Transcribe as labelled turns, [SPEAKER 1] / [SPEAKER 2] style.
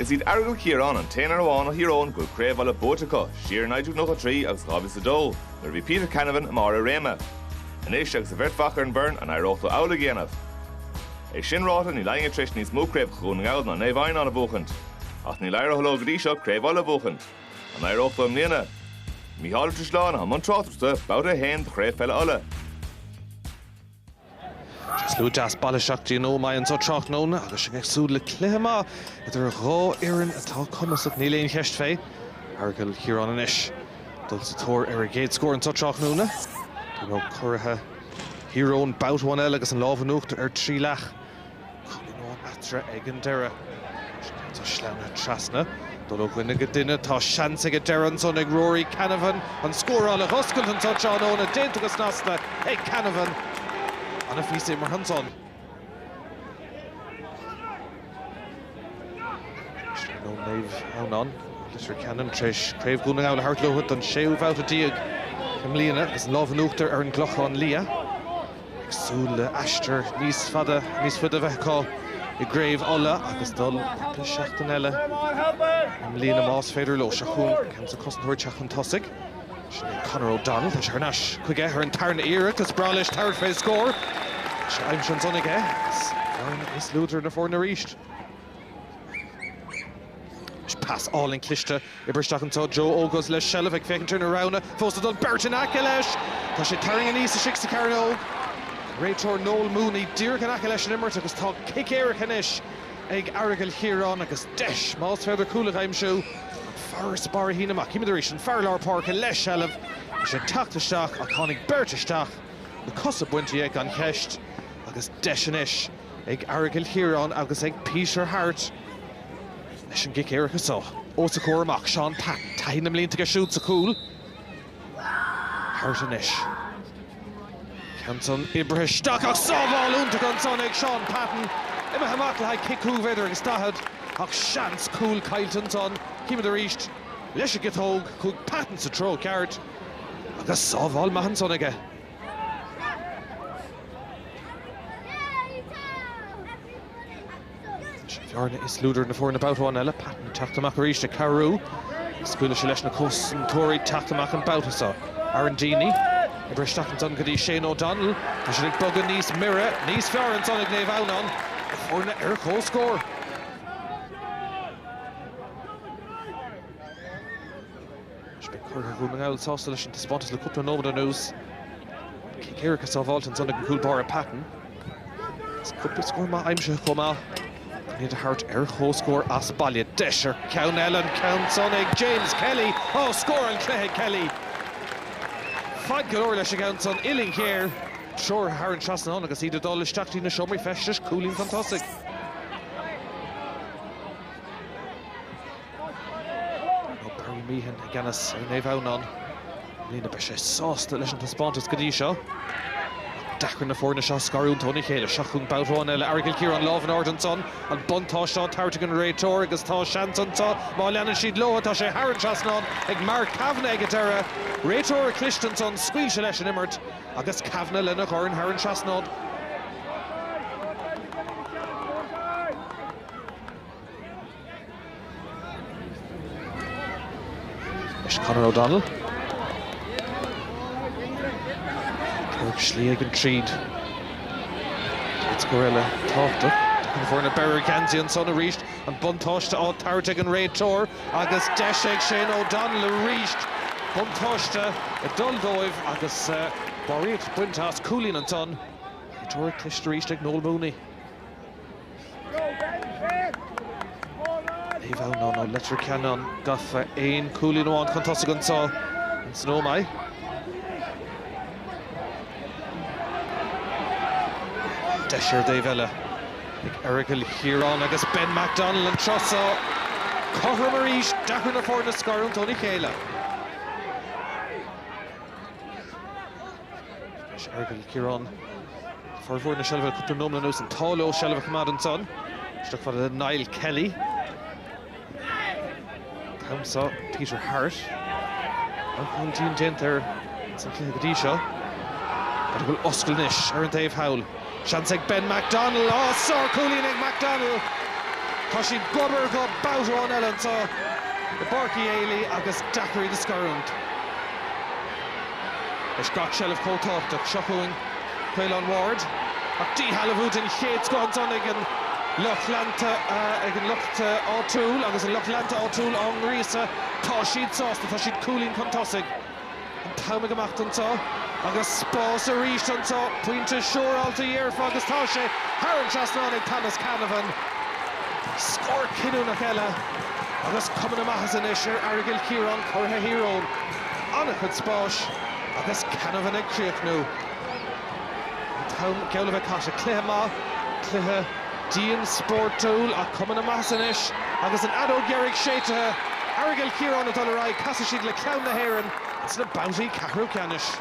[SPEAKER 1] Is iad Aireagal Chiaráin an taon ar bháin ó Chiaráin go Craobh Peile Ulaidh Chiaráin-0-12 agus Chraobh nar bhí Peter Canavan a mar a réime. Anéis agus a bhirtfachar an burn an aireachta Ula géanamh. É sin ráta ní leige tris níos mó Craobh chuún nGall na Naomh Adhamhnáin an bhuachant. Ach ní leire holó go dtí seo Craobh Peile bhuachant. An aireachta am líana. Mícheál tris lána an man trátarta báda hain Craobh Peile Ulaidh.
[SPEAKER 2] Slú deas bailaiseachtaí nó mai an trocht nóna agus sin agsúil le cléama idir rá éireann atá chumasach ní léon cheist fé. Aireagal Chiaráin inis. Dul sa tóir ar a géad scór an trocht nóna. Nó cuirithe Chiaráin bouthháin eile agus an lábhanúcht ar trí leach. Chuileáin atra ag an deire. Tá sleanna trasna. Dul ó ghuine go duine tá seans ag a deire an son ag Rory Canavan an scórála hoscailt an touchán óna déint agus nasna ag Canavan. And if we see more hands on. No Naomh Adhamhnáin. Lister Cannon, Trish, Craobh going out, Hart Lohat, and Chraobh out of Diag. Camleana, is Lábhanúchtar ar an Glochán Lia. Exúil Ashter, Nís Fada Vechá, I Gréibh Ola, agus dul the seachtain eile. Camleana Más féidir lo, Seachún, Cans a Cosnúir Teach an Tosig. Conor O'Donnell, tá sé ar náis chuige ar an tarna Iire, cos brális tar fé scór. Se aimim sin sonnig is lúidir na fór na ríist. Pass all in cliste, Ibersteach an Joe Ógus le Shellah ag fécinn turn around, fósta dul Bertin Ace leis. Tá sé taring an níos a 6 Karen Óg. Réitor Noel Mooney, Díreach an Ace leis an immert, agus tá kick Éireach inis ag Aireagal Chiaráin agus deis, más féidir cúlach aimimsú. Farris bar hína mac, híma éis an Farlar Park a leis Shellah. Sé tactaisteach a chunig Bertaisteach. Na cosa buintí ag an cheist agus deis inis ag Aireagal Chiaráin agus ag Peter Hart. Leis an gic Éireach asá. Ó sa cór amach, Sean Pat, taithim líonta go siút sa cúl. Hart inis. Canton Ibersteach ach sábháil únta gan son ag Sean Patton. Ima hamach le haid kickú féidir agus stahad. Ach seans cúl Cailton son. Cíime de ríist. Leis a gitóg, cúg Patton sa tro ceart. Agus sábháil maithan son aige. Fiarna is lúidir na fór na bouthháin eile. Patton teachtamach a ríist a Craobh. Scuile sé leis na cos an tóirí teachtamach an bouthasa. Arandini. Ibersteach an son go dtí Shane O'Donnell. Tá sé ag bogan níos mire. Níos fear an son ag Naomh Adhamhnáin. Fór na ar có scór. Currach go nGall sásta leis an taspátas le cúpla nómada nús. Kick Éireach sa bháilt an son ag an cúl bar a Patton. Cúpla scór má aimimse chomá. Níad a Hart ar có scór as baile deisir. Ceann Ellen, ceann son ag James Kelly. Oh, scór an Cléigh Kelly. Fad go leir leis a ceann son Illing here. Sure, Haran Trasna agus iad dul isteachtaí na seomraí feistis, cooling fantastic. Meehan aganas Naomh Adhamhnáin. Lína be sé sásta leis an taspátas go dtí seo. Dachar na fórna seo scarún Tony chéile seachún bouthháin eile Aireagal Ciarán lábhan an son an buntá seo táirte an réitor agus tá seantantá má leanan siad loha tá sé Haran Trasna ag mar Cavna ag a deire. Réitor a Clishton son scuil sé leis an immert agus Cavna lena chuirn Haran Trasna. Conor O'Donnell. Slí ag an tríd. It's Gorilla tápta. An fór na Berriganzi an son a ríist an buntáiste á táirte an réitor agus deis ag Shane O'Donnell a ríist. Buntáiste a dul dóibh agus baríocht buintas cúlín an son. Réitor cliste ríist ag Noel Mooney. Naomh Adhamhnáin ó Lister Cannon gafa ein cúlín óán chun tosa gan sá an snómai. Deisir Daobh eile ag Aireagal Chiaráin agus Ben McDonnell an trosa. Cothram a ríist, dachar na fór na scarún Tony chéile. Aireagal Chiaráin fór na Shellah cúpla nómla nús an táló Shellah chumad an son. Struck fad a Niall Kelly. Tamsa Peter Hart. An tín déint ar san clé go dtí seo. But bhfuil oscail níos ar an taobh hawl. Seans ag Ben McDonnell. Oh, sár cúlín ag McDonnell. Tá sin gobar go bouterán eile tá the Barky Ailey agus Dackery the Scarund. Is got Shell of Coulthard, Shopping, Quailon Ward. Ach Dee Halavud in Shades Gods on again. Lochlanta, again Locht O'Toole, agus in Lochlanta O'Toole on Risa. Tashid Sauce, the Tashid Cooling Contossig. And Taumagamacht so. Agus Spós a Reach on so. Pointe Shore all to year for Agus Tashe. Haran Chasnon and Thomas Canavan. Score Kinu Nakella. Agus coming a Mahazan Isher, Errigal Ciarán, Corha Hero. Anachud Spós. Agus Canavan and Creachnu. Taum Gelva Kasha Clehma. Cleha Dean Spórt Tool. A coming a Mahazan Ish. Agus an Ado Garrick Shata. Errigal Ciarán at Olarai. Casashid Le Clown the Heron. It's the Bounty Cahru Canish.